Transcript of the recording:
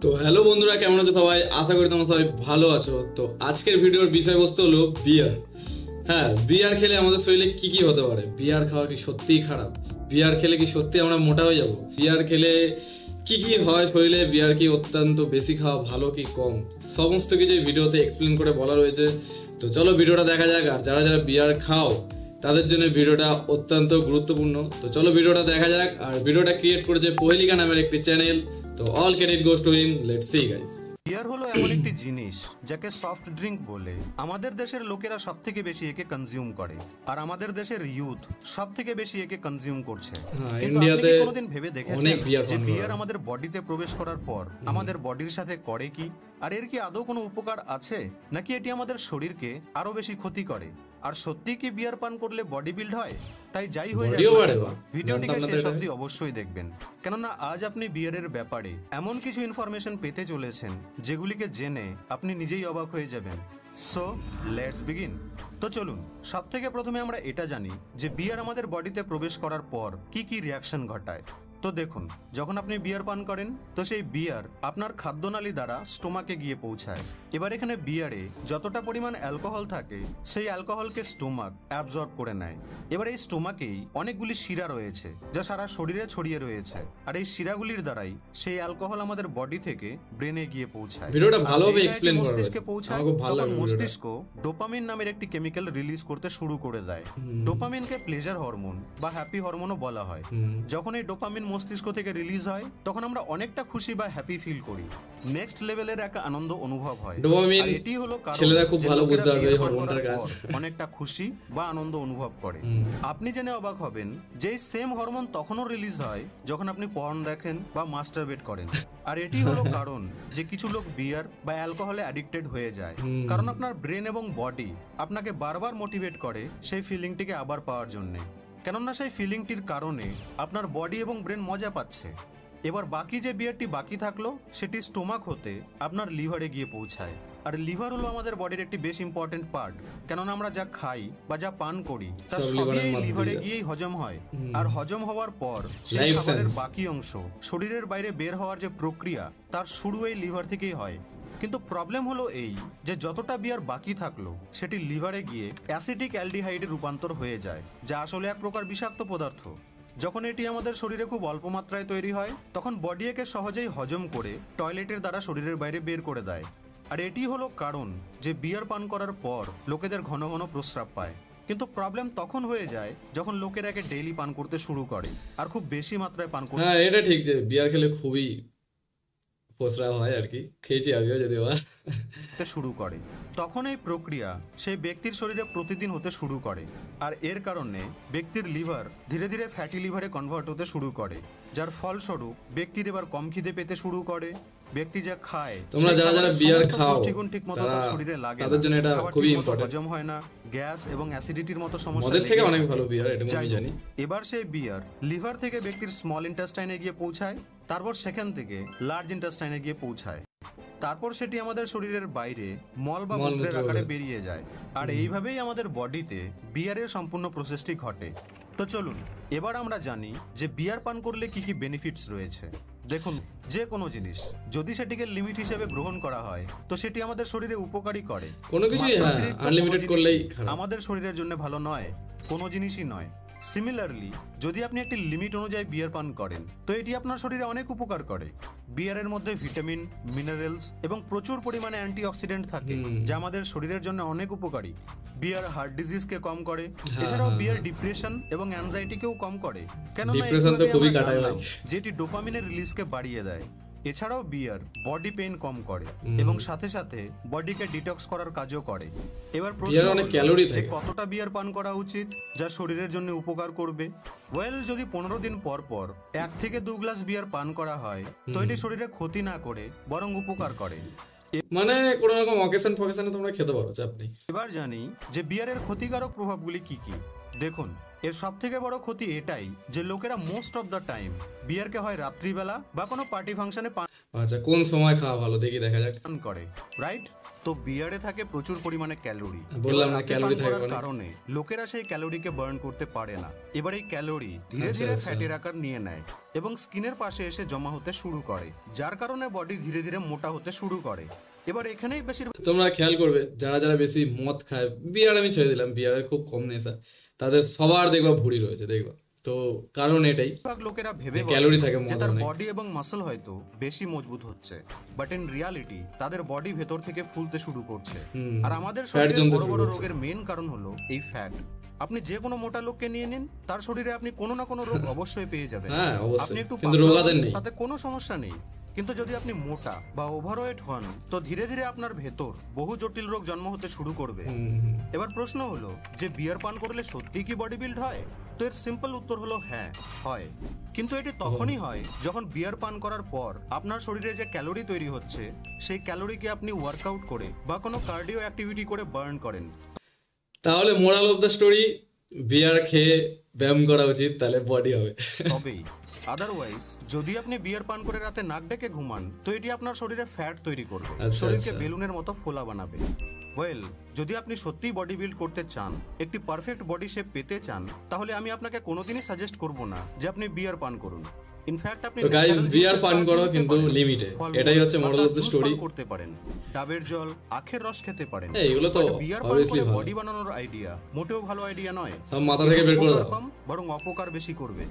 তো হ্যালো বন্ধুরা, কেমন আছো সবাই? আশা করি তোমরা সবাই ভালো আছো। তো আজকের ভিডিওর বিষয়বস্তু হলো বিয়ার। হ্যাঁ, বিয়ার খেলে আমাদের শরীরে কি কি হতে পারে? বিয়ার খাওয়া কি সত্যিই খারাপ? বিয়ার খেলে কি সত্যি আমরা মোটা হয়ে যাব? বিয়ার খেলে কি কি হয় শরীরে? বিয়ার কি অত্যন্ত বেশি খাওয়া ভালো কি কম? সমস্ত কিছু এই ভিডিওতে এক্সপ্লেন করে বলা রয়েছে। তো চলো ভিডিওটা দেখা যাক। আর যারা যারা বিয়ার খাও তাদের জন্য ভিডিওটা অত্যন্ত গুরুত্বপূর্ণ। তো চলো ভিডিওটা দেখা যাক। আর ভিডিওটা ক্রিয়েট করেছে পহেলিকা নামের একটি চ্যানেল। তো all credit goes to him. Let's see guys. Beer হলো এমন একটি জিনিস যাকে সফট ড্রিঙ্ক বলে। আমাদের দেশের লোকেরা সব থেকে বেশি একে কনজিউম করে, আর আমাদের দেশের ইউথ সব থেকে বেশি একে কনজিউম করছে। কিন্তু আপনি কি কোনোদিন ভেবে দেখেছেন যে বিয়ার আমাদের বডিতে প্রবেশ করার পর আমাদের বডির সাথে করে কি? আর এর কি আদৌ কোনো উপকার আছে, নাকি এটি আমাদের শরীরকে আরো বেশি ক্ষতি করে? আর সত্যি কি বিয়ার পান করলে বডি বিল্ড হয়? তাই যাই হয়ে যায়, ভিডিওটিকে শেষ অবধি অবশ্যই দেখবেন, কেননা আজ আপনি বিয়ারের ব্যাপারে এমন কিছু ইনফরমেশন পেতে চলেছেন যেগুলিকে জেনে আপনি নিজেই অবাক হয়ে যাবেন। So let's begin. তো চলুন, সব থেকে প্রথমে আমরা এটা জানি যে বিয়ার আমাদের বডিতে প্রবেশ করার পর কি কি রিয়াকশন ঘটায়। তো দেখুন, যখন আপনি বিয়ার পান করেন তো সেই বিয়ার আপনার খাদ্যনালী দ্বারা স্টোমাকে গিয়ে পৌঁছায়। এবার এখানে বিয়ারে যতটা পরিমাণ অ্যালকোহল থাকে সেই অ্যালকোহলকে স্টোমাক অ্যাবজর্ব করে নেয়। এবার এই স্টোমাকেই অনেকগুলি শিরা রয়েছে যা সারা শরীরে ছড়িয়ে রয়েছে, আর এই শিরাগুলির দ্বারাই সেই অ্যালকোহল আমাদের বডি থেকে ব্রেনে গিয়ে পৌঁছায়। ভিডিওটা ভালোভাবে এক্সপ্লেইন করা মস্তিষ্কে পৌঁছায়, তখন মস্তিষ্ক ডোপামিন নামের একটি কেমিক্যাল রিলিজ করতে শুরু করে দেয়। ডোপামিনকে প্লেজার হরমোন বা হ্যাপি হরমোনও বলা হয়। যখন এই ডোপামিন মস্তিষ্ক থেকে রিলিজ হয় তখন আমরা অনেকটা খুশি বা হ্যাপি ফিল করি, নেক্সট লেভেলের এক আনন্দ অনুভব হয়। ডোপামিন এটি হলো কারণ ছেলেরা খুব ভালো বুঝতে পারবে এই হরমোনটার কাজ। অনেকটা খুশি বা আনন্দ অনুভব করে। আপনি জেনে অবাক হবেন যে সেম হরমোন তখনও রিলিজ হয় যখন আপনি পর্ন দেখেন বা মাস্টারবেট করেন। আর এটি হলো কারণ যে কিছু লোক বিয়ার বা অ্যালকোহলে অ্যাডিক্টেড হয়ে যায়, কারণ আপনার ব্রেন এবং বডি আপনাকে বারবার মোটিভেট করে সেই ফিলিংটিকে আবার পাওয়ার জন্য, কেননা সেই ফিলিংটির কারণে আপনার বডি এবং ব্রেন মজা পাচ্ছে। এবার বাকি যে বিয়ারটি বাকি থাকলো সেটি স্টোমাক হতে আপনার লিভারে গিয়ে পৌঁছায়। আর লিভার হলো আমাদের বডির একটি বেশ ইম্পর্টেন্ট পার্ট, কেননা আমরা যা খাই বা যা পান করি তার সবই লিভারে গিয়েই হজম হয়। আর হজম হওয়ার পর সেই খাবারের বাকি অংশ শরীরের বাইরে বের হওয়ার যে প্রক্রিয়া তার শুরু এই লিভার থেকেই হয়। কিন্তু প্রবলেম হলো এই যে যতটা বিয়ার বাকি থাকলো সেটি লিভারে গিয়ে অ্যাসিটিক অ্যালডিহাইডে রূপান্তর হয়ে যায়, যা আসলে এক প্রকার বিষাক্ত পদার্থ। যখন এটি আমাদের শরীরে খুব অল্প মাত্রায় তৈরি হয় তখন বডি একে সহজেই হজম করে টয়লেটের দ্বারা শরীরের বাইরে বের করে দেয়। আর এটি হলো কারণ যে বিয়ার পান করার পর লোকেদের ঘন ঘন প্রস্রাব পায়। কিন্তু প্রবলেম তখন হয়ে যায় যখন লোকেরা একে ডেইলি পান করতে শুরু করে আর খুব বেশি মাত্রায় পান করতে। হ্যাঁ, এটা ঠিক যে বিয়ার খেলে খুবই প্রস্রাব হয় আর কি। খেয়েছি আমিও যদিও শুরু করে, তখন এই প্রক্রিয়া সেই ব্যক্তির শরীরে প্রতিদিন হতে শুরু করে। আর এর কারণে ব্যক্তির লিভার ধীরে ধীরে ফ্যাটি লিভারে কনভার্ট হতে শুরু করে, যার ফলস্বরূপ ব্যক্তির এবার কম খিদে পেতে শুরু করে। ব্যক্তি যা খায়, তোমরা যারা যারা বিয়ার খাও ঠিকমতো তার শরীরে লাগে তাদের জন্য এটা খুবই ইম্পর্টেন্ট। হজম হয় না, গ্যাস এবং অ্যাসিডিটির মতো সমস্যা। মদের থেকে অনেক ভালো বিয়ার, এটা আমি জানি। এবার সেই বিয়ার লিভার থেকে ব্যক্তির স্মল ইন্টেস্টাইনে গিয়ে পৌঁছায়, তারপর সেখান থেকে লার্জ ইন্টেস্টাইনে গিয়ে পৌঁছায়, তারপর সেটি আমাদের শরীরের বাইরে মল বা মূত্রের আকারে বেরিয়ে যায়। আর এইভাবেই আমাদের বডিতে বিয়ারের সম্পূর্ণ প্রসেসটি ঘটে। তো চলুন এবার আমরা জানি যে বিয়ার পান করলে কি কি বেনিফিটস রয়েছে। দেখুন, যে কোনো জিনিস যদি সেটিকে লিমিট হিসেবে গ্রহণ করা হয় তো সেটি আমাদের শরীরে উপকারী করে। কোনো কিছুই আনলিমিটেড করলেই আমাদের শরীরের জন্য ভালো নয়, কোনো জিনিসই নয়। সিমিলারলি যদি আপনি একটি লিমিট অনুযায়ী বিয়ার পান করেন তো এটি আপনার শরীরে অনেক উপকার করে। বিয়ারের মধ্যে ভিটামিন, মিনারেলস এবং প্রচুর পরিমাণে অ্যান্টিঅক্সিডেন্ট থাকে যা আমাদের শরীরের জন্য অনেক উপকারী। বিয়ার হার্ট ডিজিজকে কম করে, এছাড়াও বিয়ার ডিপ্রেশন এবং অ্যাংজাইটিকেও কম করে, কেননা যেটি ডোপামিনের রিলিজকে বাড়িয়ে দেয়। এছাড়াও বিয়ার বডি পেইন কম করে এবং সাথে সাথে বডিকে ডিটক্স করার কাজও করে। এবার প্রশ্ন যে কতটা বিয়ার পান করা উচিত যা শরীরের জন্য উপকার করবে? ওয়েল, যদি 15 দিন পর পর 1 থেকে 2 গ্লাস বিয়ার পান করা হয় তো এটি শরীরে ক্ষতি না করে বরং উপকার করে। মানে কোনো রকম অকেশনে তোমরা খেতে পারো চাপ নেই। এবার জানি যে বিয়ারের ক্ষতিকারক প্রভাবগুলি কি কি। দেখুন, এর সব থেকে বড় ক্ষতি এটাই যে লোকেরা মোস্ট অফ দ্য টাইম বিয়ারকে হয় রাত্রিবেলা বা কোনো পার্টি ফাংশনে আচ্ছা, কোন সময় খাওয়া ভালো দেখি দেখা যাক। পান করে, রাইট? তো বিয়ারে থাকে প্রচুর পরিমাণে ক্যালোরি। বললাম না, রাতে ক্যালোরি পান থাকে করার অনেক। কারণে লোকেরা সেই ক্যালোরিকে বার্ন করতে পারে না। এবার এই ক্যালোরি ধীরে ধীরে আচ্ছা। ফ্যাটের আকার নিয়ে নেয় এবং স্কিনের পাশে এসে জমা হতে শুরু করে, যার কারণে বডি ধীরে ধীরে মোটা হতে শুরু করে। এবার এখানেই বেশিরভাগ তোমরা খেয়াল করবে যারা যারা বেশি মদ খায়, বিয়ার আমি ছেড়ে দিলাম, বিয়ারের খুব কম নেশা, তাদের সবার দেখবা ভুঁড়ি রয়েছে দেখবা। তো কারণ এটাই, লোকেরা ভেবে ক্যালোরি থাকে যে মদ তার অনেক। বডি এবং মাসল হয়তো বেশি মজবুত হচ্ছে, বাট ইন রিয়ালিটি তাদের বডি ভেতর থেকে ফুলতে শুরু করছে। আর আমাদের Fat শরীরে জমতে বড় শুরু বড় করছে। রোগের মেইন কারণ হলো এই ফ্যাট। আপনি যে কোনো মোটা লোককে নিয়ে নিন, তার শরীরে আপনি কোনো না কোনো রোগ অবশ্যই পেয়ে যাবেন। হ্যাঁ আপনি অবশ্যই, একটু কিন্তু পাতলা রোগাদের হন, নেই। তাতে কোনো সমস্যা নেই। কিন্তু যদি আপনি মোটা বা ওভারওয়েট হন, তো ধীরে ধীরে আপনার ভেতর বহু জটিল রোগ জন্ম হতে শুরু করবে। এবার প্রশ্ন হলো যে বিয়ার পান করলে সত্যি কি বডি বিল্ড হয়? তো এর সিম্পল উত্তর হলো হ্যাঁ, হয়। কিন্তু এটি তখনই হয় যখন বিয়ার পান করার পর আপনার শরীরে যে ক্যালোরি তৈরি হচ্ছে, সেই ক্যালোরিকে আপনি ওয়ার্কআউট করে বা কোনো কার্ডিও অ্যাক্টিভিটি করে বার্ন করেন। তাহলে মোরাল অফ দ্য স্টোরি, বিয়ার খেয়ে ব্যায়াম করা উচিত, তাহলে বডি হবে। তবেই। আদারওয়াইজ যদি আপনি বিয়ার পান করে রাতে নাক ডেকে ঘুমান, তো এটি আপনার শরীরে ফ্যাট তৈরি করবে, আচ্ছা, শরীরকে আচ্ছা। বেলুনের মতো ফোলা বানাবে। ওয়েল, যদি আপনি সত্যিই বডি বিল্ড করতে চান, একটি পারফেক্ট বডি শেপ পেতে চান, তাহলে আমি আপনাকে কোনোদিনই সাজেস্ট করব না যে আপনি বিয়ার পান করুন। ইনফ্যাক্ট আপনি তো গাইস, natural বিয়ার জিনিসের পান সাহায্যে করো নিতে কিন্তু পারেন। লিমিটে, ফলমূল এটাই হচ্ছে বা মোরাল তার অফ দ্য juice স্টোরি। পান করতে পারেন, ডাবের জল, আখের রস খেতে পারেন। এগুলো তো বিয়ার পান অবভিয়াসলি করে ভালো, বডি বানানোর আইডিয়া মোটেও ভালো আইডিয়া নয়। সব মাথা থেকে বের করে দাও। কম বরং অপকার বেশি করবে।